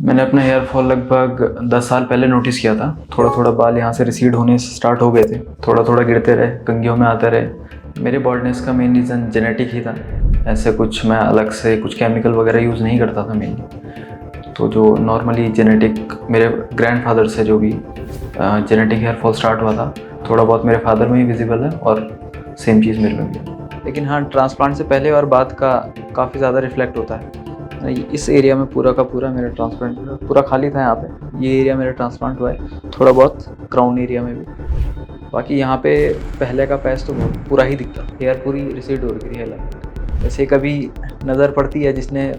मैंने अपना hair fall लगभग 10 साल पहले नोटिस किया था। थोड़ा थोड़ा बाल यहाँ से रिसीड होने स्टार्ट हो गए थे, थोड़ा थोड़ा गिरते रहे, कंघियों में आते रहे। मेरे बॉल्डनेस का मेन रीज़न जेनेटिक ही था। ऐसे कुछ मैं अलग से कुछ केमिकल वगैरह यूज़ नहीं करता था मेनली। तो जो नॉर्मली जेनेटिक मेरे ग्रैंडफादर से जो भी जेनेटिक हेयर फॉल स्टार्ट हुआ था, थोड़ा बहुत मेरे फादर में ही विजिबल है और सेम चीज़ मेरे में भी है। लेकिन हाँ, ट्रांसप्लांट से पहले और बाद का काफ़ी ज़्यादा रिफ्लेक्ट होता है। इस एरिया में पूरा का पूरा मेरा ट्रांसप्लांट पूरा खाली था। यहाँ पे ये एरिया मेरा ट्रांसप्लांट हुआ है, थोड़ा बहुत क्राउन एरिया में भी। बाकी यहाँ पे पहले का पैच तो पूरा ही दिखता, हेयर पूरी रिसीड हो रही थी हेयर। जैसे कभी नज़र पड़ती है जिसने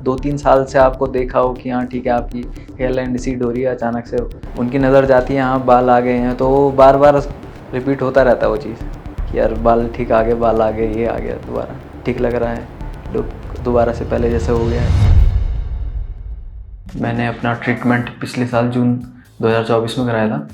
2-3 साल से आपको देखा हो कि हाँ ठीक है, आपकी हेयर लाइन रिसीड हो रही है, अचानक से उनकी नज़र जाती है यहाँ बाल आ गए हैं, तो बार बार रिपीट होता रहता है वो चीज़ कि यार बाल ठीक आ गए, बाल आ गए, ये आ गया, दोबारा ठीक लग रहा है, लुक दोबारा से पहले जैसे हो गया है। मैंने अपना ट्रीटमेंट पिछले साल जून 2024 में कराया था,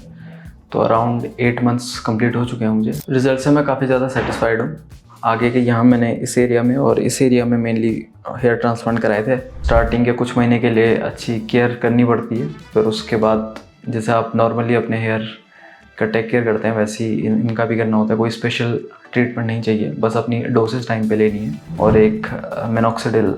तो अराउंड 8 मंथ्स कंप्लीट हो चुके हैं मुझे। रिजल्ट से मैं काफ़ी ज़्यादा सेटिस्फाइड हूँ। आगे के यहाँ मैंने इस एरिया में और इस एरिया में मेनली हेयर ट्रांसप्लांट कराए थे। स्टार्टिंग के कुछ महीने के लिए अच्छी केयर करनी पड़ती है, फिर उसके बाद जैसे आप नॉर्मली अपने हेयर का टेक केयर करते हैं वैसे ही इनका भी करना होता है। कोई स्पेशल ट्रीटमेंट नहीं चाहिए, बस अपनी डोसेज टाइम पे लेनी है और एक मिनॉक्सिडिल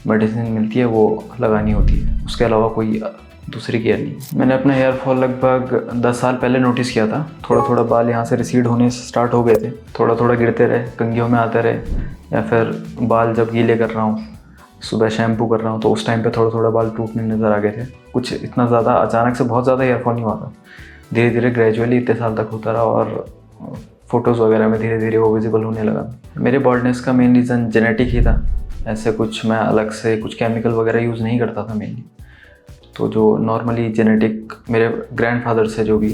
मेडिसिन मिलती है वो लगानी होती है। उसके अलावा कोई दूसरी केयर नहीं। मैंने अपना हेयर फॉल लगभग 10 साल पहले नोटिस किया था। थोड़ा थोड़ा बाल यहाँ से रिसीड होने स्टार्ट हो गए थे, थोड़ा थोड़ा गिरते रहे, कंघियों में आते रहे, या फिर बाल जब गीले कर रहा हूँ, सुबह शैम्पू कर रहा हूँ, तो उस टाइम पे थोड़ा थोड़ा बाल टूटने नज़र आ गए थे। कुछ इतना ज़्यादा अचानक से बहुत ज़्यादा हेयर फॉल नहीं हुआ था, धीरे धीरे ग्रेजुअली इतने साल तक होता रहा और फोटोज़ वगैरह में धीरे धीरे वो विजिबल होने लगा। मेरे बॉल्डनेस का मेन रीज़न जेनेटिक ही था। ऐसे कुछ मैं अलग से कुछ केमिकल वगैरह यूज़ नहीं करता था मेनली। तो जो नॉर्मली जेनेटिक मेरे ग्रैंडफादर से जो भी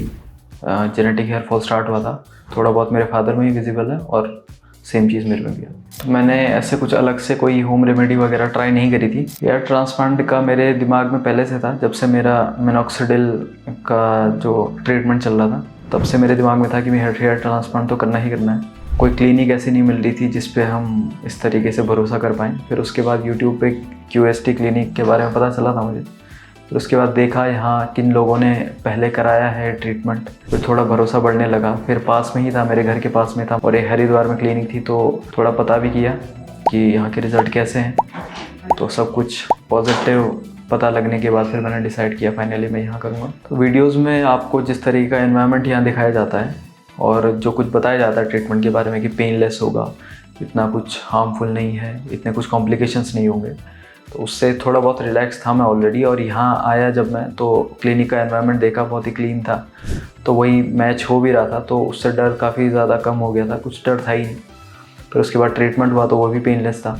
जेनेटिक हेयर फॉल स्टार्ट हुआ था, थोड़ा बहुत मेरे फादर में ही विजिबल है और सेम चीज़ मेरे में भी है। तो मैंने ऐसे कुछ अलग से कोई होम रेमेडी वगैरह ट्राई नहीं करी थी। हेयर ट्रांसप्लांट का मेरे दिमाग में पहले से था, जब से मेरा मिनॉक्सिडिल का जो ट्रीटमेंट चल रहा था तब से मेरे दिमाग में था कि मैं हेयर ट्रांसप्लांट तो करना ही करना है। कोई क्लिनिक ऐसी नहीं मिल रही थी जिस पे हम इस तरीके से भरोसा कर पाएँ। फिर उसके बाद यूट्यूब पे QST क्लिनिक के बारे में पता चला था मुझे। फिर उसके बाद देखा यहाँ किन लोगों ने पहले कराया है ट्रीटमेंट, फिर थोड़ा भरोसा बढ़ने लगा। फिर पास में ही था, मेरे घर के पास में था और एक हरिद्वार में क्लिनिक थी, तो थोड़ा पता भी किया कि यहाँ के रिज़ल्ट कैसे हैं। तो सब कुछ पॉजिटिव पता लगने के बाद फिर मैंने डिसाइड किया फाइनली मैं यहाँ करूँगा। तो वीडियोज़ में आपको जिस तरीके का एनवायरनमेंट यहाँ दिखाया जाता है और जो कुछ बताया जाता है ट्रीटमेंट के बारे में कि पेनलेस होगा, इतना कुछ हार्मफुल नहीं है, इतने कुछ कॉम्प्लिकेशंस नहीं होंगे, तो उससे थोड़ा बहुत रिलैक्स था मैं ऑलरेडी। और यहाँ आया जब मैं, तो क्लिनिक का एनवायरनमेंट देखा, बहुत ही क्लीन था, तो वही मैच हो भी रहा था, तो उससे डर काफ़ी ज़्यादा कम हो गया था, कुछ डर था ही नहीं। फिर उसके बाद ट्रीटमेंट हुआ तो वो भी पेनलेस था।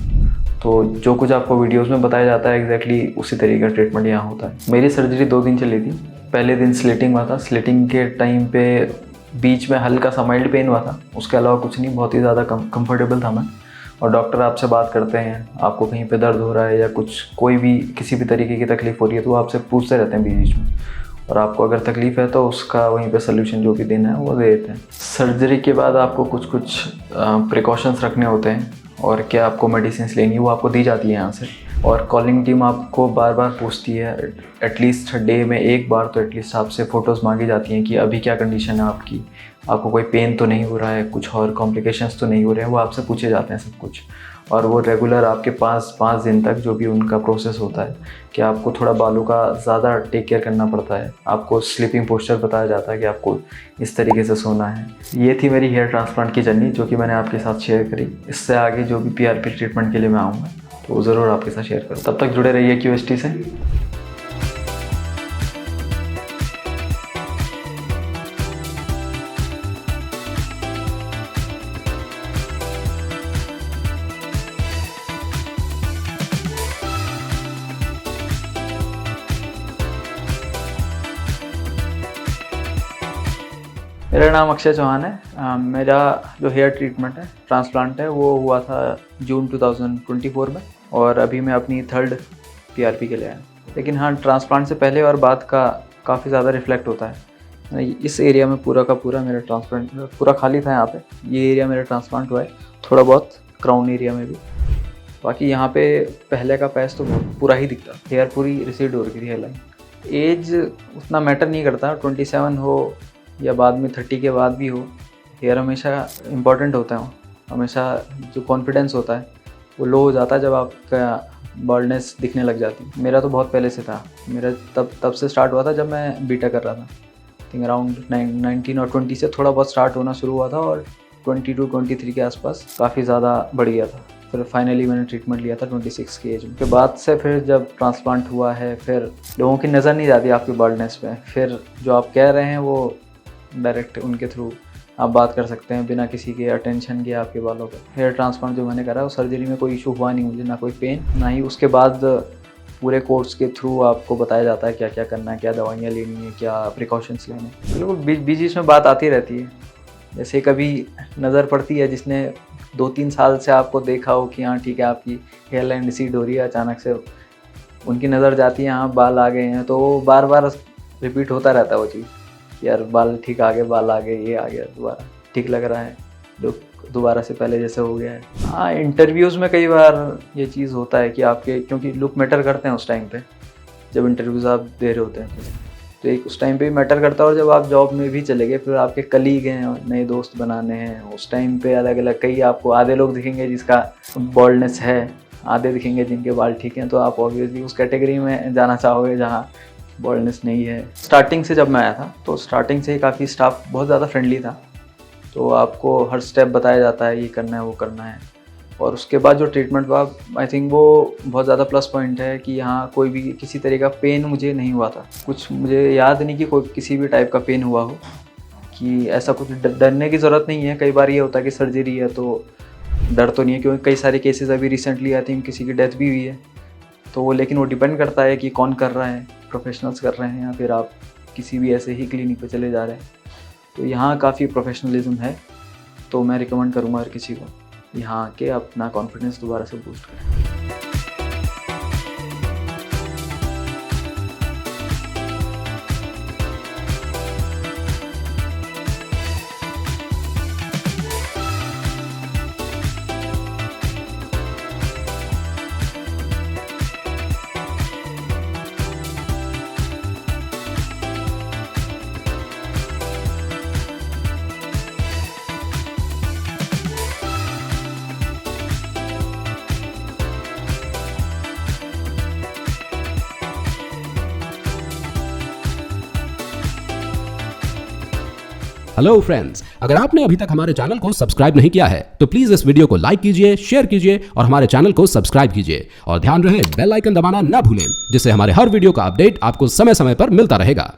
तो जो कुछ आपको वीडियोस में बताया जाता है एग्जैक्टली उसी तरीके का ट्रीटमेंट यहाँ होता है। मेरी सर्जरी 2 दिन चली थी। पहले दिन स्लिटिंग हुआ था। स्लिटिंग के टाइम पे बीच में हल्का सा माइल्ड पेन हुआ था, उसके अलावा कुछ नहीं, बहुत ही ज़्यादा कंफर्टेबल था मैं। और डॉक्टर आपसे बात करते हैं, आपको कहीं पे दर्द हो रहा है या कुछ कोई भी किसी भी तरीके की तकलीफ़ हो रही है तो वो आपसे पूछते रहते हैं बीच में, और आपको अगर तकलीफ़ है तो उसका वहीं पे सोल्यूशन जो भी देना है वो दे देते हैं। सर्जरी के बाद आपको कुछ प्रिकॉशंस रखने होते हैं और क्या आपको मेडिसिन लेनी है वो आपको दी जाती है यहाँ से। और कॉलिंग टीम आपको बार बार पूछती है, एटलीस्ट डे में एक बार तो एटलीस्ट आपसे फ़ोटोज़ मांगी जाती हैं कि अभी क्या कंडीशन है आपकी, आपको कोई पेन तो नहीं हो रहा है, कुछ और कॉम्प्लिकेशंस तो नहीं हो रहे हैं, वो आपसे पूछे जाते हैं सब कुछ। और वो रेगुलर आपके पास 5 दिन तक जो भी उनका प्रोसेस होता है कि आपको थोड़ा बालों का ज़्यादा टेक केयर करना पड़ता है, आपको स्लीपिंग पोस्चर बताया जाता है कि आपको इस तरीके से सोना है। ये थी मेरी हेयर ट्रांसप्लांट की जर्नी जो कि मैंने आपके साथ शेयर करी। इससे आगे जो भी PRP ट्रीटमेंट के लिए मैं आऊँगा तो ज़रूर आपके साथ शेयर करूँ। तब तक जुड़े रहिए QST से। मेरा नाम अक्षय चौहान है। मेरा जो हेयर ट्रीटमेंट है, ट्रांसप्लांट है, वो हुआ था जून 2024 में और अभी मैं अपनी 3rd PRP के लिए आया। लेकिन हाँ, ट्रांसप्लांट से पहले और बाद का काफ़ी ज़्यादा रिफ्लेक्ट होता है। इस एरिया में पूरा का पूरा मेरा ट्रांसप्लांट पूरा खाली था। यहाँ पे ये एरिया मेरा ट्रांसप्लांट हुआ है, थोड़ा बहुत क्राउन एरिया में भी। बाकी यहाँ पे पहले का पैच तो पूरा ही दिखता, हेयर पूरी रिसीड हो रही थी हेयर लाइन। एज उतना मैटर नहीं करता, 27 हो या बाद में 30 के बाद भी हो, हेयर हमेशा इम्पॉर्टेंट होता है। हमेशा जो कॉन्फिडेंस होता है वो लो हो जाता है जब आपका बॉल्डनेस दिखने लग जाती है। मेरा तो बहुत पहले से था, मेरा तब से स्टार्ट हुआ था जब मैं बीटा कर रहा था। थिंक अराउंड 19 और 20 से थोड़ा बहुत स्टार्ट होना शुरू हुआ था और 22-23 के आसपास काफ़ी ज़्यादा बढ़ गया था। फिर फाइनली मैंने ट्रीटमेंट लिया था 26 की एज में। के बाद से फिर जब ट्रांसप्लांट हुआ है, फिर लोगों की नज़र नहीं जाती आपकी बॉल्डनेस पे। फिर जो आप कह रहे हैं वो डायरेक्ट उनके थ्रू आप बात कर सकते हैं बिना किसी के अटेंशन के आपके बालों पर। हेयर ट्रांसप्लांट जो मैंने करा, वो सर्जरी में कोई इशू हुआ नहीं मुझे, ना कोई पेन, ना ही उसके बाद पूरे कोर्स के थ्रू आपको बताया जाता है क्या क्या करना है, क्या दवाइयाँ लेनी है, क्या प्रिकॉशंस लेने हैं। बिल्कुल बीच में बात आती रहती है। जैसे कभी नज़र पड़ती है जिसने 2-3 साल से आपको देखा हो कि हाँ ठीक है आपकी हेयर लाइन रिसीड हो रही है, अचानक से उनकी नज़र जाती है हाँ बाल आ गए हैं, तो बार बार रिपीट होता रहता है वो चीज़, यार बाल ठीक आ गए, बाल आ गए, ये आ गया, दोबारा ठीक लग रहा है, लुक दोबारा से पहले जैसे हो गया है। हाँ, इंटरव्यूज़ में कई बार ये चीज़ होता है कि आपके, क्योंकि लुक मैटर करते हैं उस टाइम पे जब इंटरव्यूज़ आप दे रहे होते हैं, तो एक उस टाइम पे भी मैटर करता है। और जब आप जॉब में भी चले गए, फिर आपके कलीग हैं, नए दोस्त बनाने हैं, उस टाइम पे अलग अलग कई आपको आधे लोग दिखेंगे जिसका बॉल्डनेस है, आधे दिखेंगे जिनके बाल ठीक हैं, तो आप ऑब्वियसली उस कैटेगरी में जाना चाहोगे जहाँ बॉल्डनेस नहीं है। स्टार्टिंग से जब मैं आया था तो स्टार्टिंग से ही काफ़ी स्टाफ बहुत ज़्यादा फ्रेंडली था, तो आपको हर स्टेप बताया जाता है, ये करना है वो करना है। और उसके बाद जो ट्रीटमेंट हुआ, आई थिंक वो बहुत ज़्यादा प्लस पॉइंट है कि यहाँ कोई भी किसी तरह का पेन मुझे नहीं हुआ था। कुछ मुझे याद नहीं कि कोई किसी भी टाइप का पेन हुआ हो, कि ऐसा कुछ डरने की ज़रूरत नहीं है। कई बार ये होता है कि सर्जरी है तो डर तो नहीं है, क्योंकि कई सारे केसेस अभी रिसेंटली आई थिंक किसी की डेथ भी हुई है, तो वो लेकिन वो डिपेंड करता है कि कौन कर रहा है, प्रोफेशनल्स कर रहे हैं या फिर आप किसी भी ऐसे ही क्लिनिक पे चले जा रहे हैं। तो यहाँ काफ़ी प्रोफेशनलिज्म है, तो मैं रिकमेंड करूँगा हर किसी को यहाँ आके अपना कॉन्फिडेंस दोबारा से बूस्ट करें। हेलो फ्रेंड्स, अगर आपने अभी तक हमारे चैनल को सब्सक्राइब नहीं किया है तो प्लीज इस वीडियो को लाइक कीजिए, शेयर कीजिए और हमारे चैनल को सब्सक्राइब कीजिए। और ध्यान रहे बेल आइकन दबाना ना भूलें, जिससे हमारे हर वीडियो का अपडेट आपको समय समय पर मिलता रहेगा।